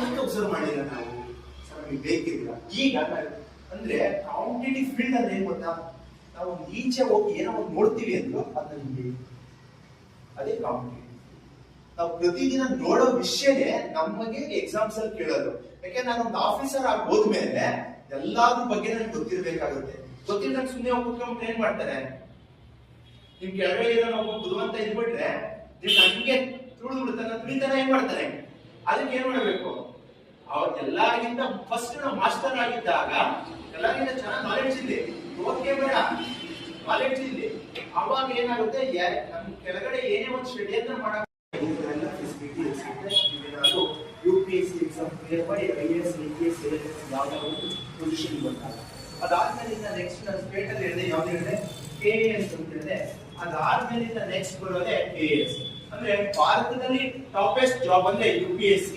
ಯಾಕೆ ಅಬ್ಸರ್ವ್ ಮಾಡಿಲ್ಲ ನಾವು? ಸರ್ ನಮಗೆ ಬೇಕಿಲ್ಲ. ಈಗ ಅಂದ್ರೆ ಕಾಂಪಿಟೇಟಿವ್ ಫೀಲ್ಡ್ ಅಂದ್ರೆ ಏನ್ ಗೊತ್ತಾ, ನಾವು ಈಚೆ ಹೋಗಿ ಏನೋ ಒಂದು ನೋಡ್ತೀವಿ ಅಂದ್ರು ಅದನ್ನ ಅದೇ ಕಾಂಪಿಟೇಟಿವ್. ನಾವು ಪ್ರತಿದಿನ ನೋಡೋ ವಿಷಯನೇ ನಮಗೆ ಎಕ್ಸಾಮ್ಸ್ ಅಲ್ಲಿ ಕೇಳೋದು. ಯಾಕೆಂದ್ರೆ ನಾನು ಒಂದು ಆಫೀಸರ್ ಆಗಿ ಹೋದ್ಮೇಲೆ ಎಲ್ಲಾದ್ರ ಬಗ್ಗೆ ನನಗೆ ಗೊತ್ತಿರ್ಬೇಕಾಗುತ್ತೆ. ಗೊತ್ತಿಲ್ಲ ಸುಮ್ಮನೆ ಹೋಗಿ ಕುತ್ಕೊಂಡು ಏನ್ ಮಾಡ್ತಾರೆ, ನಿಮ್ ಕೆಳಗಡೆ ಇರೋ ಒಬ್ಬ ಬುದ್ಧಿವಂತ ಇದ್ಬಿಟ್ರೆ ನಿಮ್ ಹಂಗೆ ತುಳಿತಾನೆ ಏನ್ ಮಾಡ್ತಾನೆ. ಅದಕ್ಕೆ ಏನ್ ಮಾಡ್ಬೇಕು, ಅವ್ರ ಎಲ್ಲರಿಗಿಂತ ಫಸ್ಟ್ ನಾವು ಮಾಸ್ಟರ್ ಆಗಿದ್ದಾಗ ಎಲ್ಲರಿಗಿಂತ ಚೆನ್ನಾಗಿ ನಾಲೆಡ್ಜ್ ಇಲ್ಲಿ ಓಕೆ ಬೇಡ, ನಾಲೆಡ್ಜ್ ಇಲ್ಲಿ. ಅವಾಗ ಏನಾಗುತ್ತೆ, ನಮ್ ಕೆಳಗಡೆ ಏನೇ ಒಂದು ಷಡ್ಯಂತ್ರ ಮಾಡಕ್ UPSC ಎಕ್ಸಾಮ್ ಕ್ಲಿಯರ್ ಮಾಡಿ IAS, IPS ಯಾವ್ದಾದ್ರು ಪೊಸಿಷನ್ ಬಂದಾಗ ಅದಾದ್ಮೇಲೆ ನೆಕ್ಸ್ಟ್ ನಾನು ಸ್ಟೇಟ್ ಅಲ್ಲಿ ಹೇಳಿದೆ, ಯಾವ್ದು ಹೇಳಿದೆ, KAS ಅಂತ ಹೇಳಿದೆ. ಅದಾದ್ಮೇಲೆ ನೆಕ್ಸ್ಟ್ ಬರೋದೇ KAS. ಅಂದ್ರೆ ಭಾರತದಲ್ಲಿ ಟಾಪೆಸ್ಟ್ ಜಾಬ್ ಅಂದ್ರೆ UPSC.